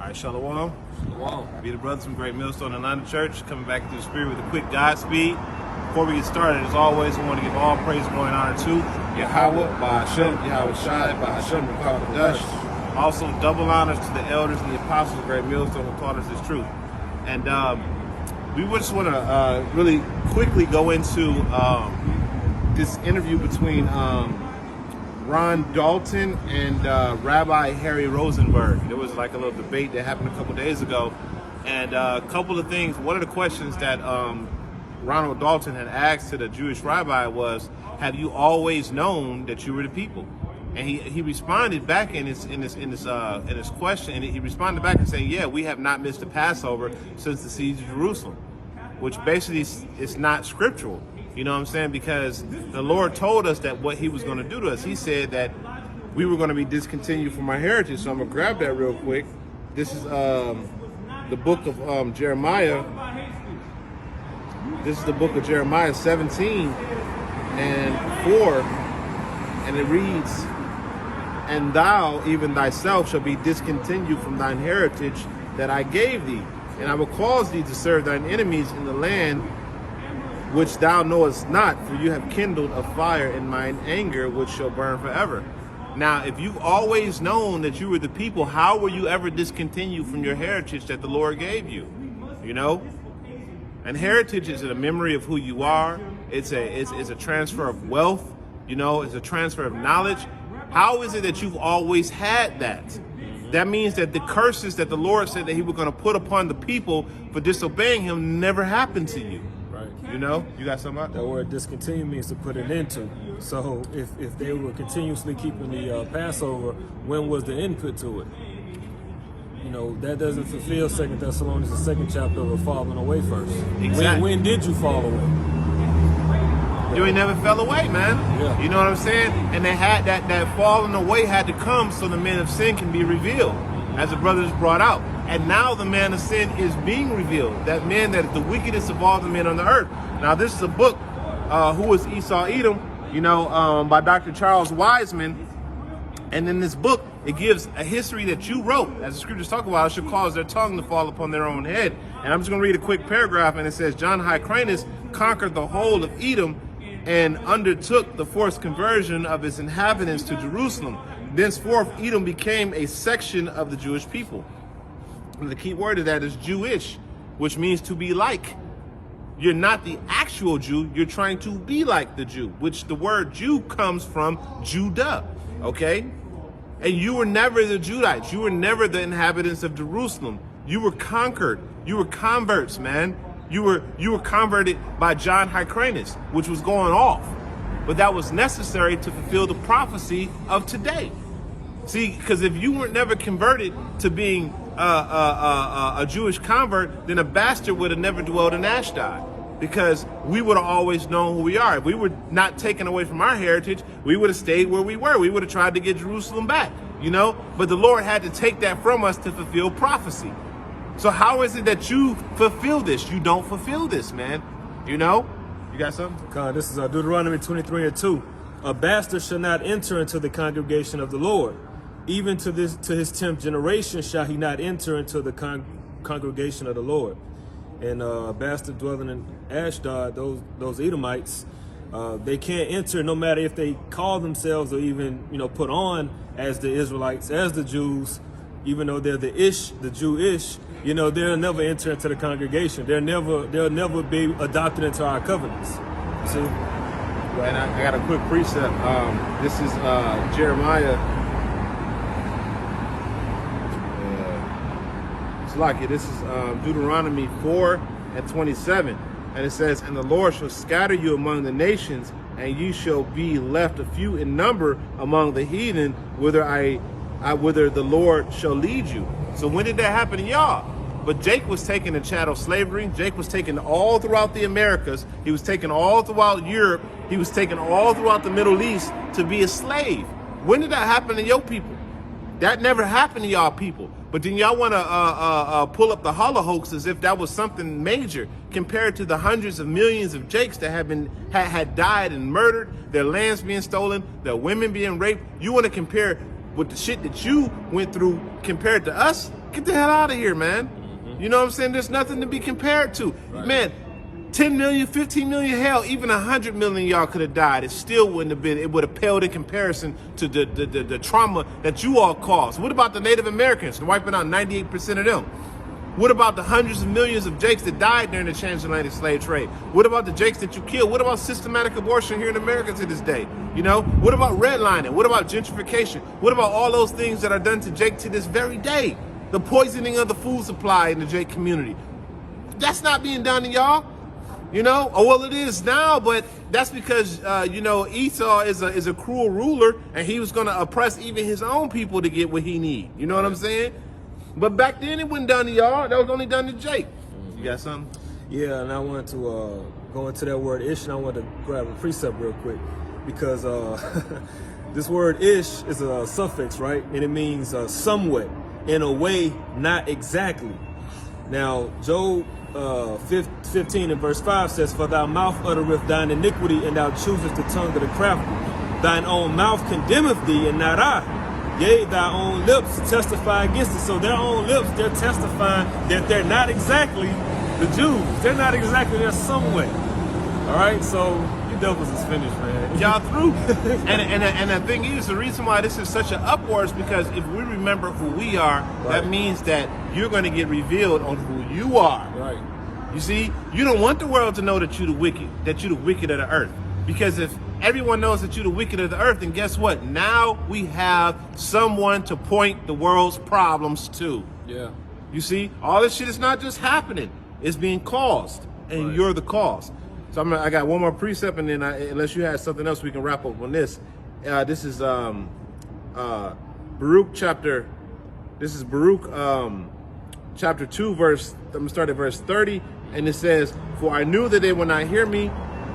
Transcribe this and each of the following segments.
All right, Shalom. Shalom. Be the brothers from Great Millstone Atlanta Church, coming back into the spirit with a quick Godspeed. Before we get started, as always, we want to give all praise, glory, and honor to Yahweh, Ba'ashem, Yahweh Shai, Ba'ashem, Rakakadash. Also, double honors to the elders and the apostles of Great Millstone who taught us this truth. And we just want to really quickly go into this interview between Ron Dalton and Rabbi Harry Rosenberg. There was like a little debate that happened a couple days ago, and a couple of things. One of the questions that Ronald Dalton had asked to the Jewish rabbi was, "Have you always known that you were the people?" And he responded back in his question, and he responded back and saying, "Yeah, we have not missed the Passover since the siege of Jerusalem," which basically is not scriptural. You know what I'm saying? Because the Lord told us that what he was going to do to us. He said that we were going to be discontinued from our heritage. So I'm going to grab that real quick. This is the book of Jeremiah. This is the book of Jeremiah 17 and 4. And it reads, "And thou, even thyself, shall be discontinued from thine heritage that I gave thee. And I will cause thee to serve thine enemies in the land which thou knowest not, for you have kindled a fire in mine anger, which shall burn forever." Now, if you've always known that you were the people, how were you ever discontinued from your heritage that the Lord gave you? You know? And heritage is a memory of who you are. It's a transfer of wealth. You know, it's a transfer of knowledge. How is it that you've always had that? That means that the curses that the Lord said that he was going to put upon the people for disobeying him never happened to you. You know, you got something out? That word discontinue means to put an end to. So if they were continuously keeping the Passover, when was the input to it? You know, that doesn't fulfill 2 Thessalonians, the 2nd chapter of falling away first. Exactly. When did you fall away? You ain't never fell away, man. Yeah. You know what I'm saying? And they had that falling away had to come so the man of sin can be revealed, as the brothers brought out. And now the man of sin is being revealed. That man that is the wickedest of all the men on the earth. Now this is a book, Who is Esau Edom, you know, by Dr. Charles Wiseman. And in this book, it gives a history that you wrote. As the scriptures talk about, it should cause their tongue to fall upon their own head. And I'm just going to read a quick paragraph, and it says, "John Hyrcanus conquered the whole of Edom and undertook the forced conversion of its inhabitants to Jerusalem. Thenceforth, Edom became a section of the Jewish people." And the key word of that is Jewish, which means to be like. You're not the actual Jew, you're trying to be like the Jew, which the word Jew comes from Judah, okay? And you were never the Judites, you were never the inhabitants of Jerusalem. You were conquered, you were converts, man. You were converted by John Hyrcanus, which was going off. But that was necessary to fulfill the prophecy of today. See, because if you weren't never converted to being a Jewish convert, then a bastard would have never dwelled in Ashdod, because we would have always known who we are. If we were not taken away from our heritage, we would have stayed where we were. We would have tried to get Jerusalem back, you know? But the Lord had to take that from us to fulfill prophecy. So how is it that you fulfill this? You don't fulfill this, man. You know? You got something? This is Deuteronomy 23:2. "A bastard shall not enter into the congregation of the Lord. Even to his 10th generation shall he not enter into the congregation of the Lord." And a bastard dwelling in Ashdod, those Edomites, they can't enter, no matter if they call themselves or even, you know, put on as the Israelites, as the Jews, even though they're the Jewish, you know, they'll never enter into the congregation. They'll never be adopted into our covenants. You see? And I got a quick precept. This is Jeremiah. This is Deuteronomy 4:27, and it says, "And the Lord shall scatter you among the nations, and you shall be left a few in number among the heathen, whither the Lord shall lead you." So when did that happen to y'all? But Jake was taken to chattel slavery. Jake was taken all throughout the Americas. He was taken all throughout Europe. He was taken all throughout the Middle East to be a slave. When did that happen to your people? That never happened to y'all people. But then y'all want to pull up the Holocaust as if that was something major compared to the hundreds of millions of Jakes that had died and murdered, their lands being stolen, their women being raped. You want to compare with the shit that you went through compared to us? Get the hell out of here, man. You know what I'm saying? There's nothing to be compared to. Man, 10 million, 15 million, hell, even 100 million y'all could have died. It still wouldn't have been, it would have paled in comparison to the trauma that you all caused. What about the Native Americans, wiping out 98% of them? What about the hundreds of millions of Jakes that died during the transatlantic slave trade? What about the Jakes that you killed? What about systematic abortion here in America to this day? You know, what about redlining? What about gentrification? What about all those things that are done to Jake to this very day? The poisoning of the food supply in the Jake community. That's not being done to y'all. You know, oh, well, it is now, but that's because, you know, Esau is a cruel ruler, and he was going to oppress even his own people to get what he need. You know what I'm saying? But back then, it wasn't done to y'all. That was only done to Jake. You got something? Yeah, and I wanted to go into that word ish, and I wanted to grab a precept real quick, because this word ish is a suffix, right? And it means somewhat, in a way, not exactly. Now, Job 15 and verse 5 says, "For thy mouth uttereth thine iniquity, and thou choosest the tongue of the crafty. Thine own mouth condemneth thee, and not I. Yea, thy own lips testify against it." So their own lips, they're testifying that they're not exactly the Jews. They're not exactly, they're somewhat. All right, so you devils is finished, man. Y'all through. and the thing is, the reason why this is such an uproar is because if we remember who we are, that means that you're going to get revealed on who you are. Right. You see, you don't want the world to know that you're the wicked of the earth. Because if everyone knows that you're the wicked of the earth, then guess what? Now we have someone to point the world's problems to. Yeah. You see, all this shit is not just happening. It's being caused, and you're the cause. So I got one more precept, and then unless you have something else, we can wrap up on this. This is Baruch chapter. This is Baruch chapter 2, verse. I'm gonna start at verse 30, and it says, "For I knew that they would not hear me,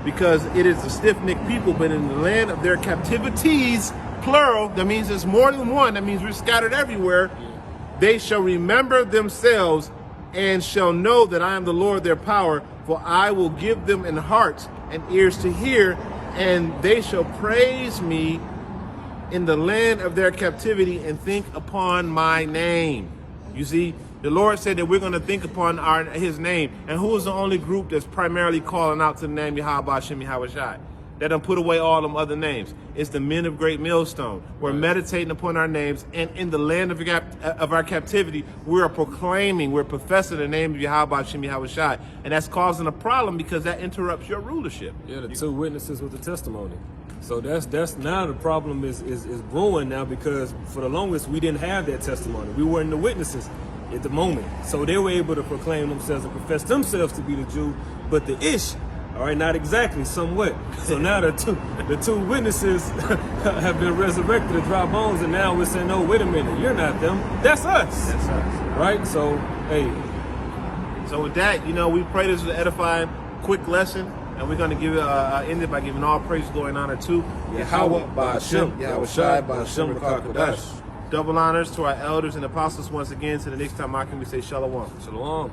because it is a stiff-necked people. But in the land of their captivities, plural. That means there's more than one. That means we're scattered everywhere. They shall remember themselves." And shall know that I am the Lord their power, for I will give them an heart and ears to hear, and they shall praise me in the land of their captivity and think upon my name. You see, the Lord said that we're going to think upon his name. And who is the only group that's primarily calling out to the name Yahweh Shem Yahweh Shai? That done put away all them other names. It's the men of great millstone. We're meditating upon our names, and in the land of our captivity, we are proclaiming, we're professing the name of Yahweh Shem Yahweh Shai. And that's causing a problem because that interrupts your rulership. Yeah, the two witnesses with the testimony. So that's now the problem is brewing now, because for the longest we didn't have that testimony. We weren't the witnesses at the moment. So they were able to proclaim themselves and profess themselves to be the Jew, but the ish, all right, not exactly, somewhat. So now the two witnesses have been resurrected to dry bones, and now we're saying, no, wait a minute, you're not them. That's us. That's us. Right? So, hey. So with that, you know, we pray this is an edifying, quick lesson, and we're going to give end it by giving all praise, glory, and honor to Yahweh, Ba'ashem, Yahweh Shai, Ba'ashem, Rakakadash. Double honors to our elders and apostles once again. To the next time, we say shalom. Shalom.